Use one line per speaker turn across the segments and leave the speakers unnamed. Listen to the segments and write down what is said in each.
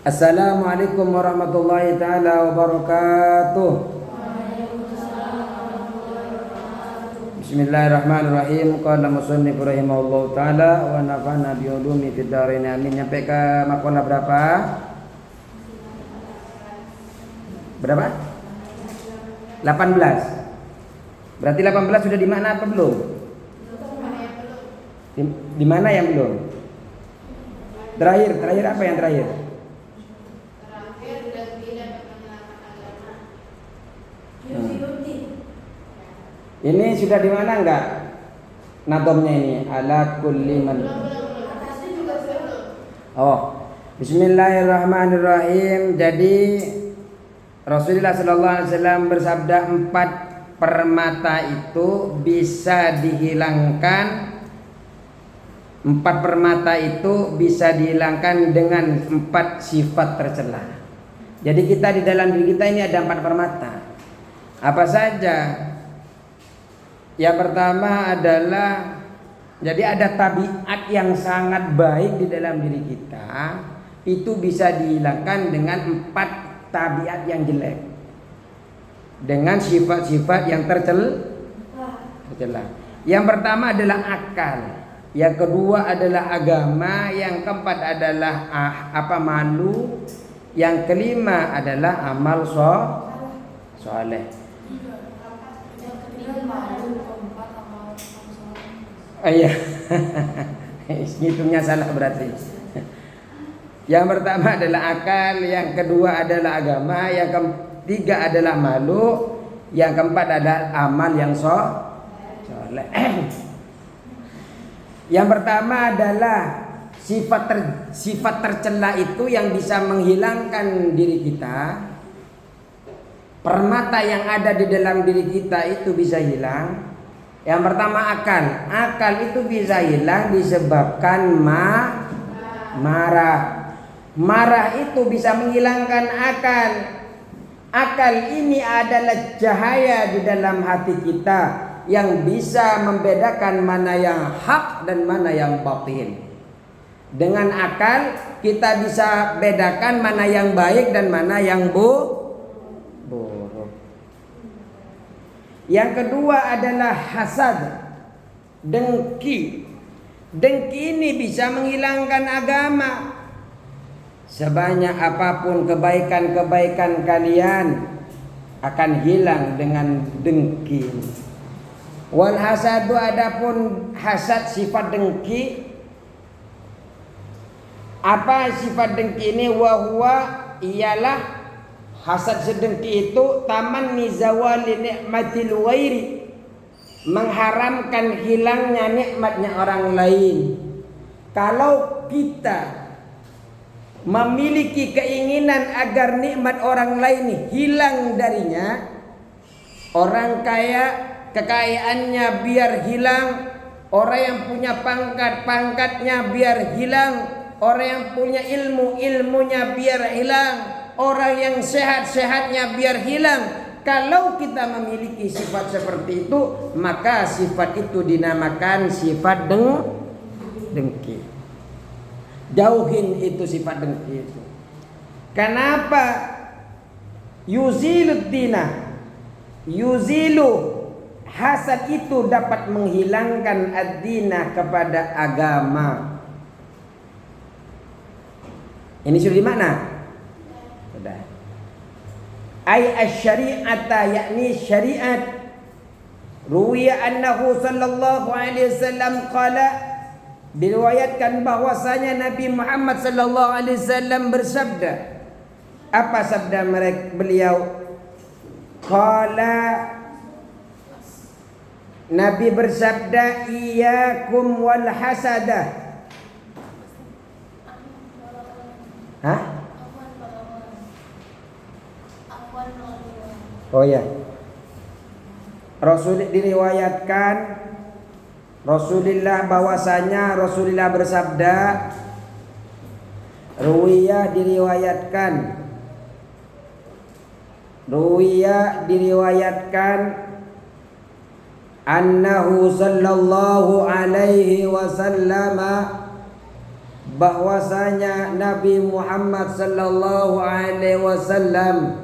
Assalamualaikum warahmatullahi taala wabarakatuh. Bismillahirrahmanirrahim. Qala musannif rahimahullahu taala wa nafa'na bi ulumi fid dharain amin. Nyampe ke makalah berapa? Berapa? 18. Berarti 18 sudah di mana apa belum? Di mana yang belum? Terakhir apa yang terakhir? Ini sudah di mana enggak? Nadomnya ini ala kulli man. Oh, bismillahirrahmanirrahim. Jadi Rasulullah sallallahu alaihi wasallam bersabda 4 permata itu bisa dihilangkan. 4 permata itu bisa dihilangkan dengan 4 sifat tercela. Jadi kita di dalam diri kita ini ada 4 permata. Apa saja? Yang pertama adalah jadi ada tabiat yang sangat baik di dalam diri kita, itu bisa dihilangkan dengan 4 tabiat yang jelek, dengan sifat-sifat yang tercela. Yang pertama adalah akal, yang kedua adalah agama, yang keempat adalah malu, yang kelima adalah amal soleh. Iya, hitungnya salah berarti. Yang pertama adalah akal, yang kedua adalah agama, yang ketiga adalah malu, yang keempat adalah amal yang soleh. Yang pertama adalah sifat tercela itu yang bisa menghilangkan diri kita. Permata yang ada di dalam diri kita itu bisa hilang. Yang pertama akal. Akal itu bisa hilang disebabkan marah. Marah itu bisa menghilangkan akal. Akal ini adalah cahaya di dalam hati kita yang bisa membedakan mana yang hak dan mana yang batil. Dengan akal kita bisa bedakan mana yang baik dan mana yang buruk. Yang kedua adalah hasad, dengki. Dengki ini bisa menghilangkan agama. Sebanyak apapun kebaikan-kebaikan kalian akan hilang dengan dengki. Wal hasadu, adapun hasad sifat dengki. Apa sifat dengki ini? Ialah hasad sedengki itu tamanni zawali nikmatil ghairi, mengharamkan hilangnya nikmatnya orang lain. Kalau kita memiliki keinginan agar nikmat orang lain hilang darinya, orang kaya kekayaannya biar hilang, orang yang punya pangkatnya biar hilang, orang yang punya ilmunya biar hilang, orang yang sehat-sehatnya biar hilang. Kalau kita memiliki sifat seperti itu, maka sifat itu dinamakan sifat dengki. Jauhin itu sifat dengki itu. Kenapa? Yuzilu hasad itu dapat menghilangkan ad-dina kepada agama. Ini sudah di mana? Sudah. Asy-syari'ata, yakni syariat. Ruwiya annahu sallallahu alaihi wasallam qala, diriwayatkan bahwasanya Nabi Muhammad sallallahu alaihi wasallam bersabda. Apa sabda beliau? Qala, Nabi bersabda, iyyakum wal hasadah. Hah? Oh ya. Diriwayatkan Rasulullah bahwasanya Rasulullah bersabda, Ruwiya diriwayatkan annahu sallallahu alaihi wasallam bahwasanya Nabi Muhammad sallallahu alaihi wasallam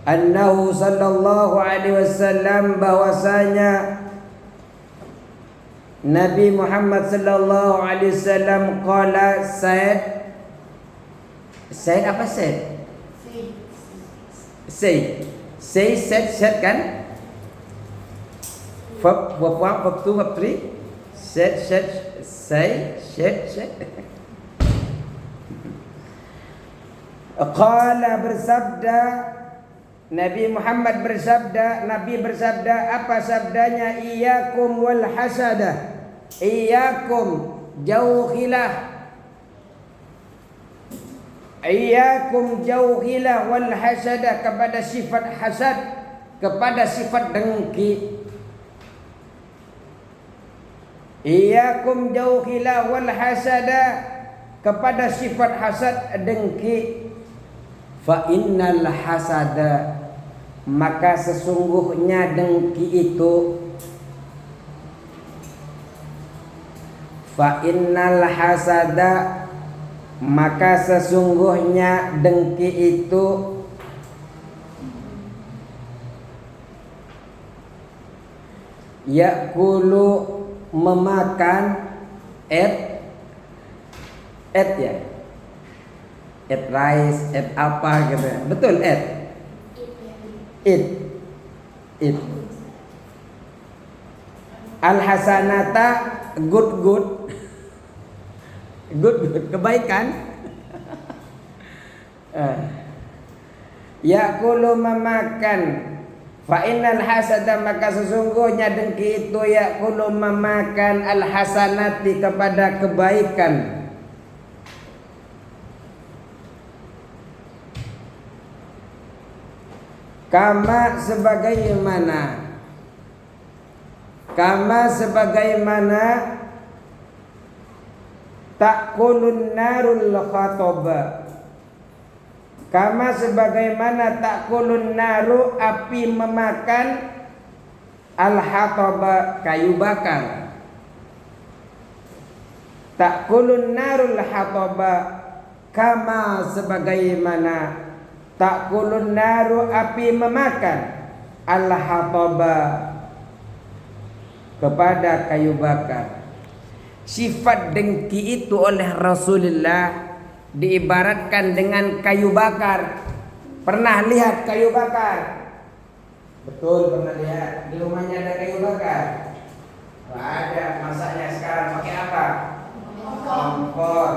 annahu sallallahu alaihi wasallam bahwasanya Nabi Muhammad sallallahu alaihi wasallam qala said apa said said kan verb 2 verb 3 said qala bersabda Nabi Muhammad bersabda, Nabi bersabda, apa sabdanya? Iyyakum wal hasada. Iyyakum jauhilah. Iyyakum jauhilah wal hasada, kepada sifat hasad, kepada sifat dengki. Iyyakum jauhilah wal hasada, kepada sifat hasad dengki. Fa innal hasada, maka sesungguhnya dengki itu, fa innal hasada, maka sesungguhnya dengki itu yakulu memakan et ya, et rice, et apa gitu, betul et al hasanata good kebaikan. Yakulu memakan, fa innal hasada, maka sesungguhnya dengki itu yakulu memakan al hasanati, kepada kebaikan. Kama sebagaimana takulun narul khatoba, kama sebagaimana takulun naru, api memakan al hatoba, kayu bakar. Takulun narul hatoba, kama sebagaimana takulun naru, api memakan al hatoba, kepada kayu bakar. Sifat dengki itu oleh Rasulullah diibaratkan dengan kayu bakar. Pernah lihat kayu bakar? Betul, pernah lihat. Di rumahnya ada kayu bakar? Nggak ada. Masaknya sekarang pakai apa? Kompor.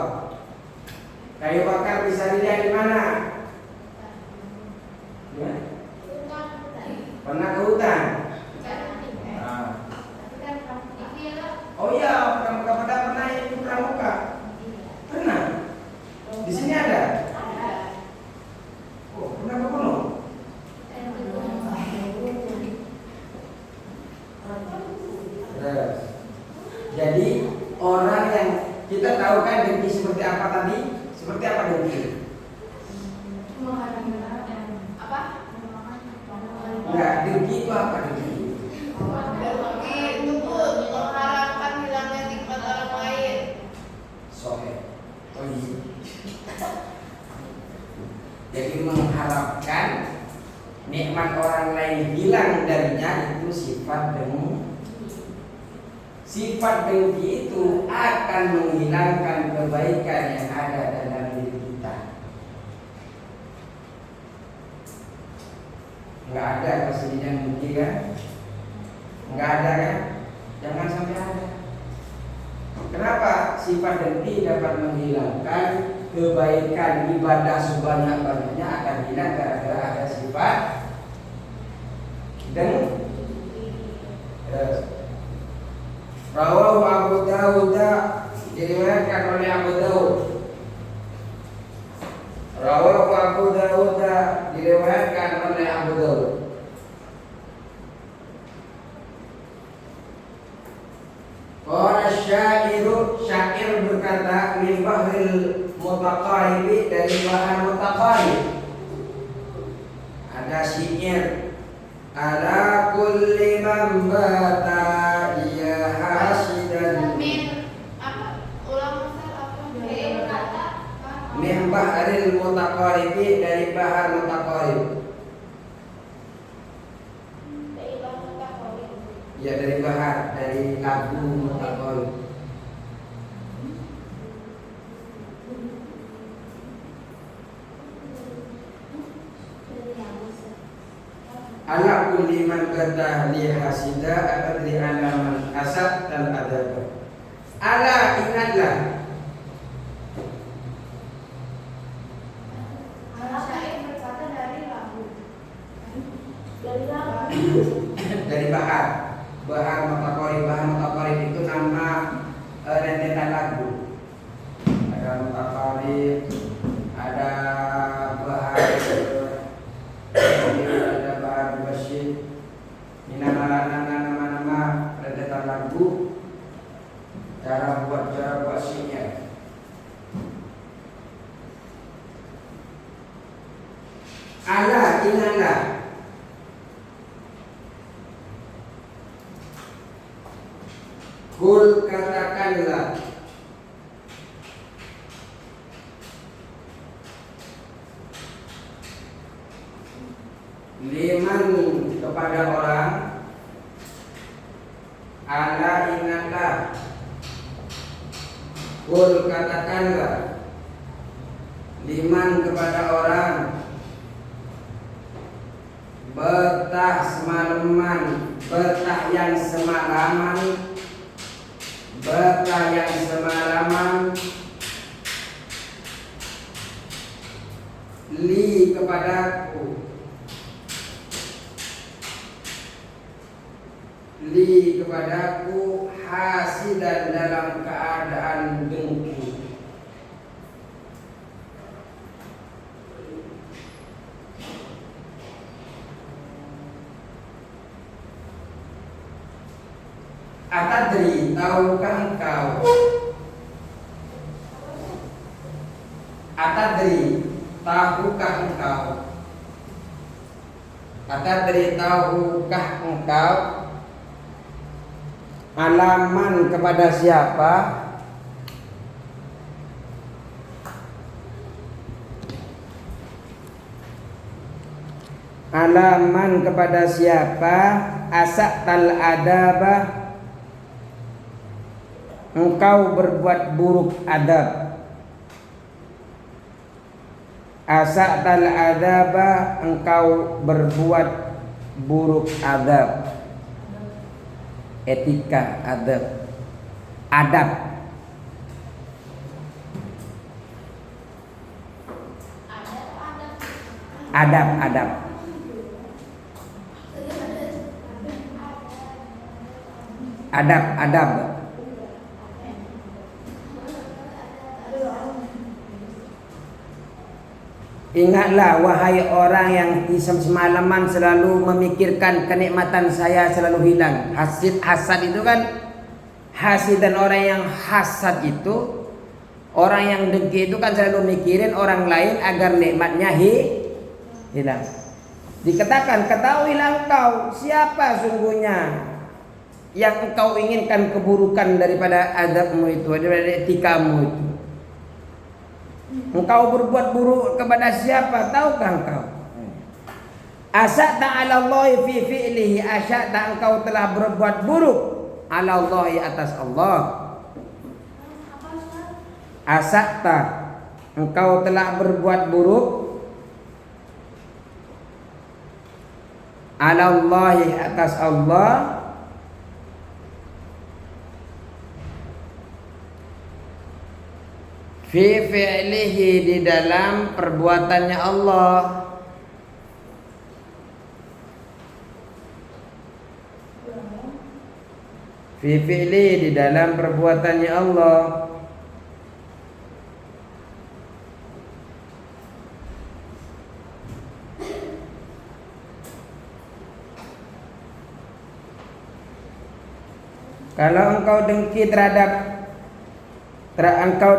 Kayu bakar bisa dilihat di mana? Ya? Pernah ke hutan? Oh iya, pernah itu pramuka. Pernah? Di sini ada? Oh, pernah ke gunung? Jadi orang yang kita tahu kan dengki seperti apa tadi? Seperti apa dengki? Enggak, dengki itu apa dengki? Jadi mengharapkan nikmat orang lain hilang darinya, itu sifat dengki. Sifat dengki itu akan menghilangkan kebaikan yang ada dalam diri kita. Enggak ada kesedihan dengki kan? Enggak ada kan? Jangan sampai ada. Kenapa? Sifat dengki dapat menghilangkan kebaikan ibadah sebanyak-banyaknya, akan hilang gara-gara ada sifat dengki. Rawahu Abu Dawud, diriwayatkan oleh Abu Dawud. Rawahu Abu Dawud, diriwayatkan oleh Abu Dawud. Qala syairu, syair berkata, min bahril mutaqaribi, dari bahan mutaqarib. Ada syair, ala kulli man bata iya hasidan. Min bahril mutaqaribi, dari bahar mutaqarib. Ya dari bahar, dari lagu mutaqarib. Ala kulli man kata li hasida atadri alaman asad dan adab. Ala, ingatlah. Dari bahar. Bahar mutaqarib itu nama rentetan lagu. Ada mutaqarib, ada bahar, ada bahar basyid. Ini nama rentetan lagu. Cara buat syiar. Ala, ingatlah. Kul, katakanlah. Liman, kepada orang. Ala, ingatlah. Kul, katakanlah. Liman, kepada orang. Betah semalaman, betah yang semalaman, betah yang semalaman. Li, kepadaku. Li, kepadaku. Hasidan, dalam keadaan dengki. Atadri, tahukah engkau? Atadri, tahukah engkau? Atadri, tahukah engkau? Alaman, kepada siapa? Alaman, kepada siapa? Asaktal adabah, engkau berbuat buruk adab. Asaktal adabah, engkau berbuat buruk adab. Etika, adab. Adab. Adab, adab. Adab, adab. Ingatlah wahai orang yang semalaman selalu memikirkan kenikmatan saya selalu hilang. Hasad itu kan, hasad, dan orang yang hasad itu, orang yang dengki itu kan selalu mikirin orang lain agar nikmatnya hilang. Dikatakan, ketahuilah engkau siapa sungguhnya yang engkau inginkan keburukan daripada adabmu itu, daripada etikamu itu. Engkau berbuat buruk kepada siapa? Tahukah engkau? Asya'ta 'ala Allahi fi fi'lihi, asya'ta, engkau telah berbuat buruk 'ala Allahi, atas Allah. Asya'ta, engkau telah berbuat buruk 'ala Allahi, atas Allah. Fi fi'lihi, di dalam perbuatannya Allah. Fi fi'lihi, di dalam perbuatannya Allah. Kalau engkau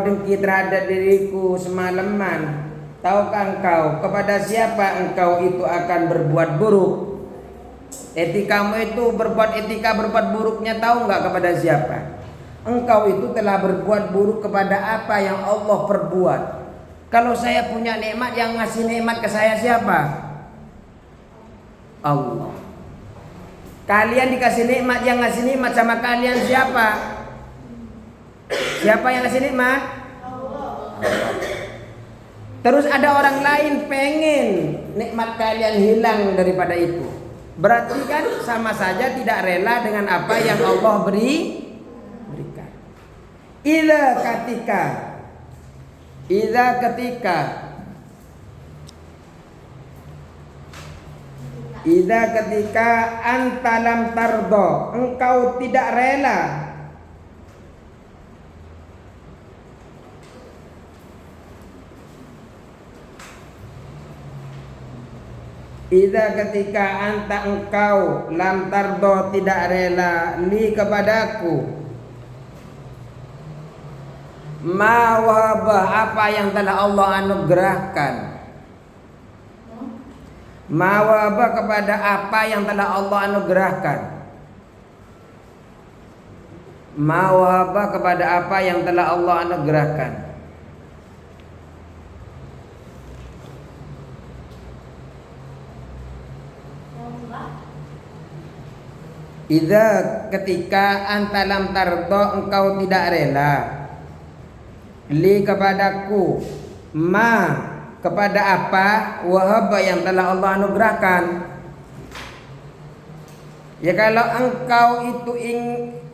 dengki terhadap diriku semalaman, tahukah engkau kepada siapa engkau itu akan berbuat buruk? Etikamu itu berbuat buruknya, tahu enggak kepada siapa? Engkau itu telah berbuat buruk kepada apa yang Allah perbuat. Kalau saya punya nikmat, yang ngasih nikmat ke saya siapa? Allah. Kalian dikasih nikmat, yang ngasih nikmat sama kalian siapa? Siapa yang ngasih nikmat? Allah. Terus ada orang lain pengen nikmat kalian hilang daripada itu. Berarti kan sama saja tidak rela dengan apa yang Allah berikan. Idza ketika anta lam tardo, engkau tidak rela. Idza ketika anta engkau lam tardo tidak rela li kepadaku. Ma wahaba, apa yang telah Allah anugerahkan. Ma wahaba, kepada apa yang telah Allah anugerahkan. Ma wahaba, kepada apa yang telah Allah anugerahkan. Idza ketika anta lam tardo, engkau tidak rela li kepadaku, ma kepada apa, wahaba yang telah Allah anugerahkan. Ya kalau engkau itu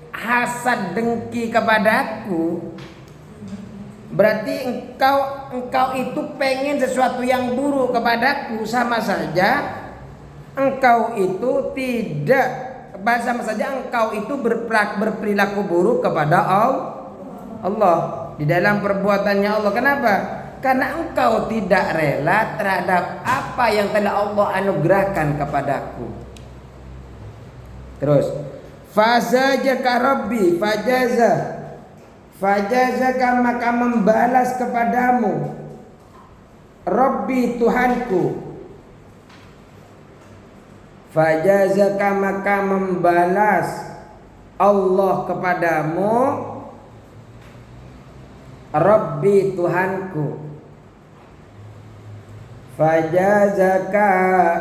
hasad dengki kepadaku, berarti engkau itu pengen sesuatu yang buruk kepadaku, sama saja engkau itu berperilaku buruk kepada Allah di dalam perbuatannya Allah. Kenapa? Karena engkau tidak rela terhadap apa yang telah Allah anugerahkan kepadaku. Terus, fazajaka rabbi, fajazaka, maka membalas kepadamu Rabbi, Tuhanku. Fajazaka, maka membalas Allah kepadamu Rabbi, Tuhanku. Fajazaka,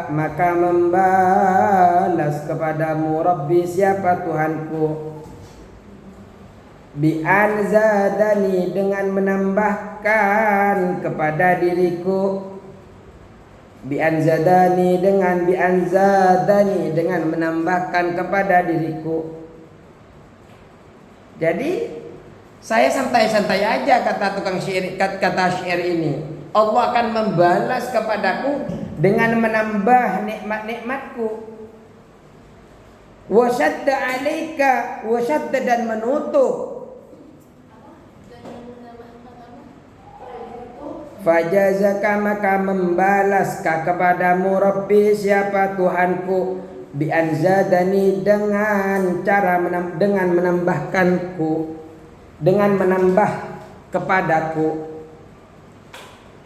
maka membalas kepadamu Rabbi, siapa Tuhanku. Bi anzadani, dengan menambahkan kepada diriku. Bi anzadani, dengan menambahkan kepada diriku. Jadi saya santai-santai aja, kata tukang syair, kata syair ini. Allah akan membalas kepadaku dengan menambah nikmat-nikmatku. Wasyadda alaika, wasyadda, dan menutup. Fajazaka, maka membalas kepadamu Rabbi, siapa Tuhanku. Bi anzadani, dengan cara dengan menambahkanku, dengan menambah kepadaku.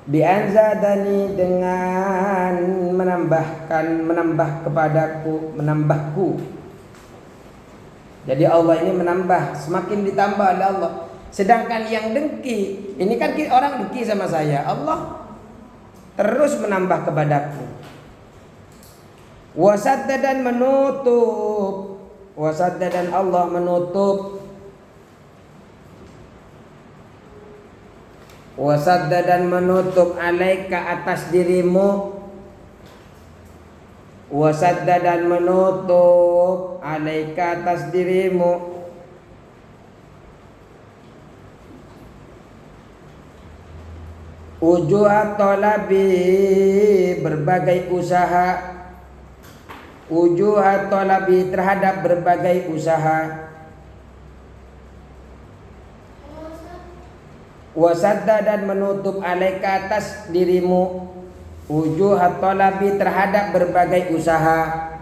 Bi anzadani, dengan menambah kepadaku, menambahku. Jadi Allah ini menambah, semakin ditambah oleh Allah. Sedangkan yang dengki, ini kan orang dengki sama saya, Allah terus menambah kepadaku. Wasadda, dan menutup. Wasadda, dan Allah menutup. Wasadda, dan menutup alaika, atas dirimu. Wasadda, dan menutup alaika, atas dirimu. Ujuha talabi, berbagai usaha. Ujuha talabi, terhadap berbagai usaha. Wasadda, dan menutup alaika, atas dirimu. Ujuha talabi, terhadap berbagai usaha.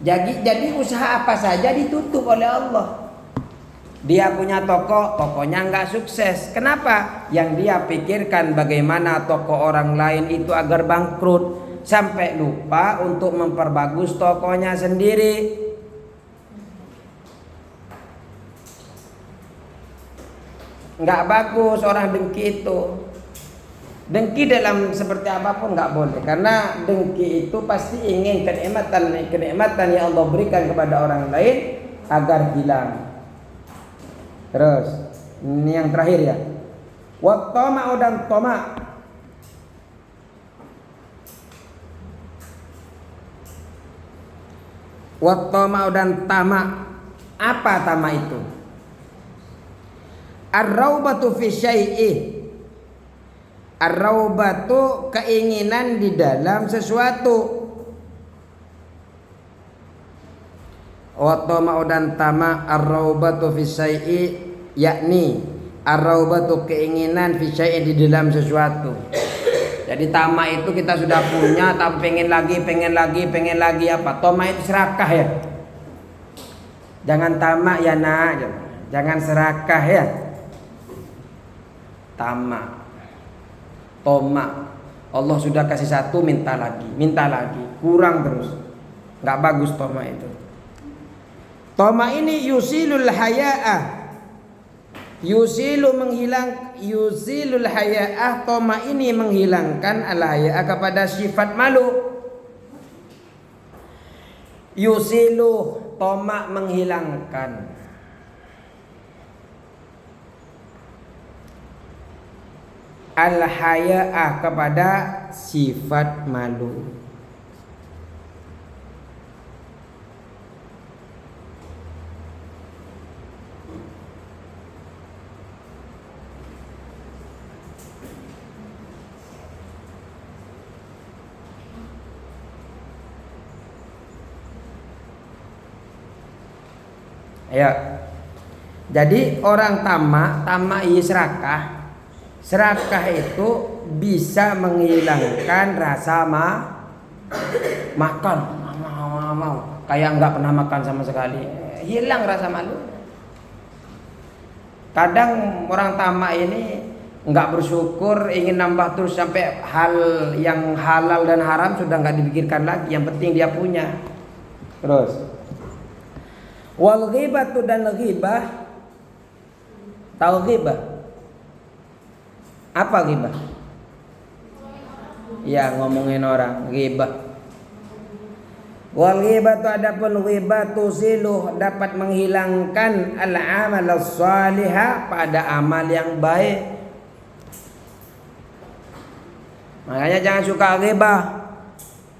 Jadi usaha apa saja ditutup oleh Allah. Dia punya toko, tokonya nggak sukses. Kenapa? Yang dia pikirkan bagaimana toko orang lain itu agar bangkrut, sampai lupa untuk memperbagus tokonya sendiri. Nggak bagus orang dengki itu. Dengki dalam seperti apapun nggak boleh, karena dengki itu pasti ingin kenikmatan yang Allah berikan kepada orang lain agar hilang. Terus ini yang terakhir ya. Wa tama'u dan tama'. Wa tama'u dan tama'. Apa tama' itu? Ar-raubatu fi syai'i. Ar-raubatu keinginan di dalam sesuatu. Wa tama'u dan tama' ar-raubatu fi syai'i, yakni ar-raubatu keinginan fi syai'i di dalam sesuatu. Jadi tamak itu kita sudah punya tapi pengen lagi apa? Tamak itu serakah ya. Jangan tamak ya nak, jangan serakah ya. Tamak. Tamak. Allah sudah kasih satu minta lagi, kurang terus. Enggak bagus tamak itu. Tamak ini yusilul haya'ah. Yusilul haya'ah. Tamak ini menghilangkan al-haya'ah kepada sifat malu. Yusilu, tamak menghilangkan. Al-haya'ah kepada sifat malu. Ya. Jadi orang tamak serakah. Serakah itu bisa menghilangkan rasa makan. Mau. Kayak nggak pernah makan sama sekali. Hilang rasa malu. Kadang orang tamak ini nggak bersyukur, ingin nambah terus sampai hal yang halal dan haram sudah nggak dipikirkan lagi. Yang penting dia punya. Terus. Wal ghibatu dan ghibah. Tahu ghibah? Apa ghibah? Ya, ngomongin orang, ghibah. Wal ghibatu adapun ghibah tuzilu dapat menghilangkan al-amal as-salihah pada amal yang baik. Makanya jangan suka ghibah.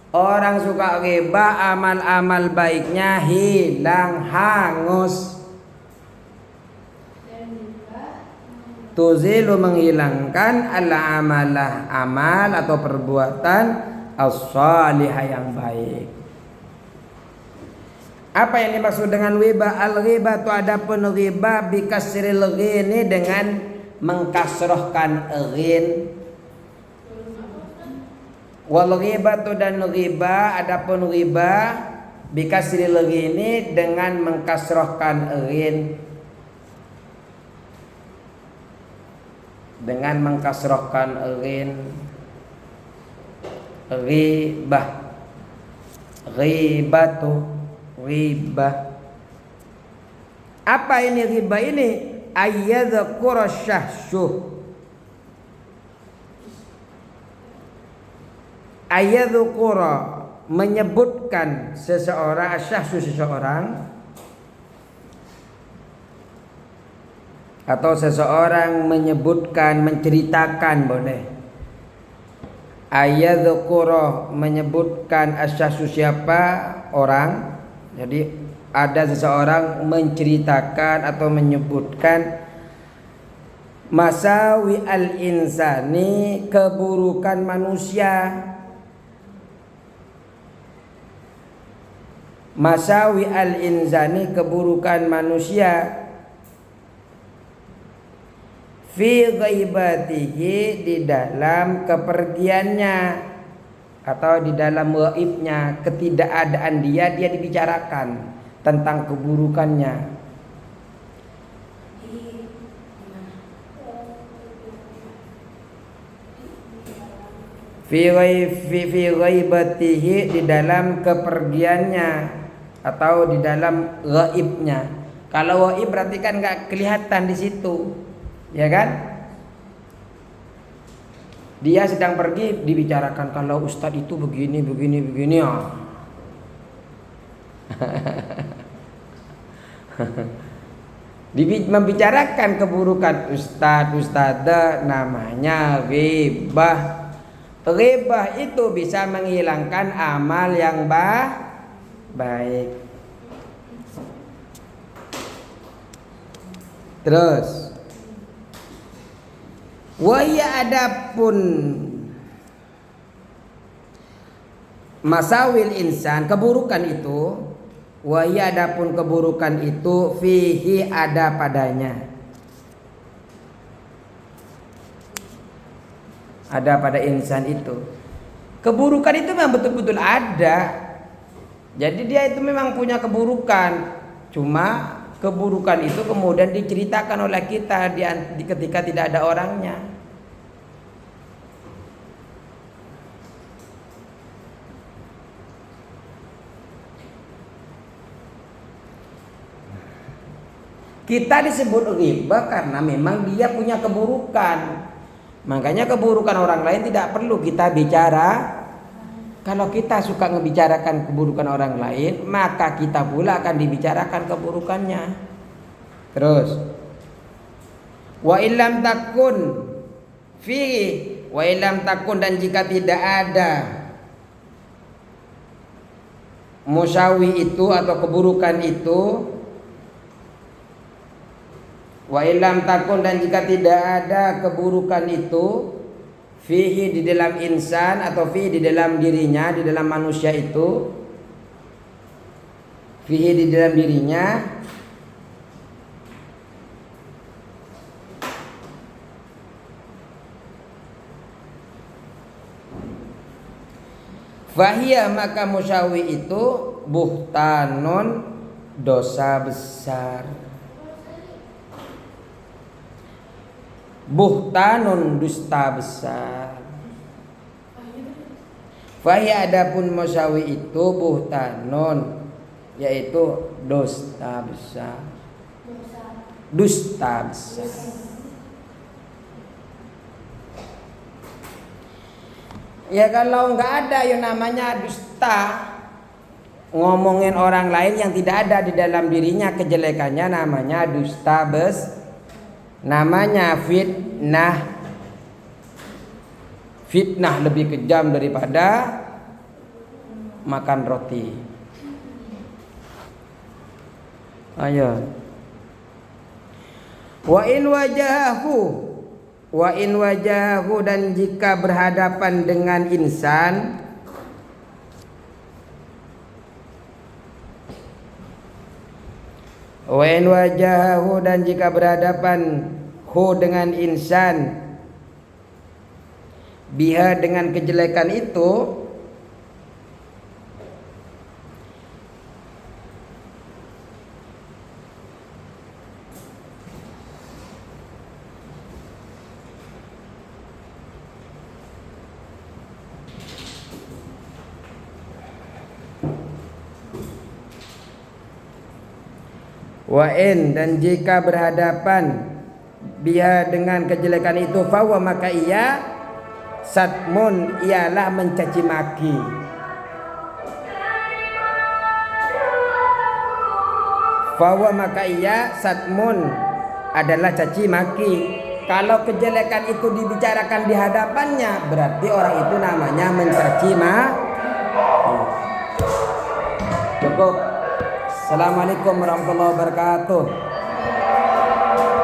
Orang suka ghibah, amal-amal baiknya hilang, hangus. Tuzilu menghilangkan al-amalah, amal atau perbuatan as-salihah yang baik. Apa yang dimaksud dengan ghibah? Al-ghibah itu adapun ghibah bikasril ghini dengan mengkasrohkan ghin. Wal ghibatu dan ghibah adapun ghibah bikasril ghini dengan mengkasrohkan ghin. Dengan mengkasrohkan ghin. Ghibah. Ghibatu. Ghibah. Apa ini ghibah ini? Ayyadhkura syahsyuh. Ayyadhkura menyebutkan seseorang, syahsyuh seseorang, atau seseorang menyebutkan, menceritakan boleh. Ayyadhkura menyebutkan asyahsyuh siapa? Orang. Jadi ada seseorang menceritakan atau menyebutkan masawi al-insani, keburukan manusia. Masawi al-insani, keburukan manusia. Fi ghaibatihi, di dalam kepergiannya atau di dalam ghaibnya, ketidakadaan dia dibicarakan tentang keburukannya. Fi ghaibatihi, di dalam kepergiannya atau di dalam ghaibnya. Kalau ghaib berarti kan nggak kelihatan di situ, ya kan? Dia sedang pergi dibicarakan kalau ustadz itu begini ya. Membicarakan keburukan ustadz namanya ghibah. Ghibah itu bisa menghilangkan amal yang baik. Terus waya adapun masawil insan, keburukan itu, waya adapun keburukan itu fihi ada padanya. Ada pada insan itu. Keburukan itu memang betul-betul ada. Jadi dia itu memang punya keburukan. Cuma keburukan itu kemudian diceritakan oleh kita ketika tidak ada orangnya. Kita disebut ghibah karena memang dia punya keburukan. Makanya keburukan orang lain tidak perlu kita bicara. Kalau kita suka membicarakan keburukan orang lain, maka kita pula akan dibicarakan keburukannya. Terus wa illam takun fi wa illam takun, dan jika tidak ada musyawi itu atau keburukan itu, wa illam takun, dan jika tidak ada keburukan itu, fihi di dalam insan atau fihi di dalam dirinya, di dalam manusia itu, fihi di dalam dirinya, fahiyah, maka musyawi itu buhtanun, dosa besar. Buhtanun, dusta besar. Fahiyah, adapun musyawi itu buhtanun, yaitu dusta besar. Dusta besar. Ya kalau nggak ada yang namanya dusta, ngomongin orang lain yang tidak ada di dalam dirinya kejelekannya, namanya dusta namanya fitnah. Fitnah lebih kejam daripada makan roti. Ayo. Wa in wajahu, dan jika berhadapan dengan insan, wa in wajahu, dan jika berhadapan dengan insan, biha, dengan kejelekan itu, wa in, dan jika berhadapan biha, dengan kejelekan itu, fawa, maka ia satmun, ialah mencaci maki. Fawa, maka ia satmun, adalah caci maki. Kalau kejelekan itu dibicarakan di hadapannya, berarti orang itu namanya mencaci maki. Cukup. Assalamualaikum warahmatullahi wabarakatuh.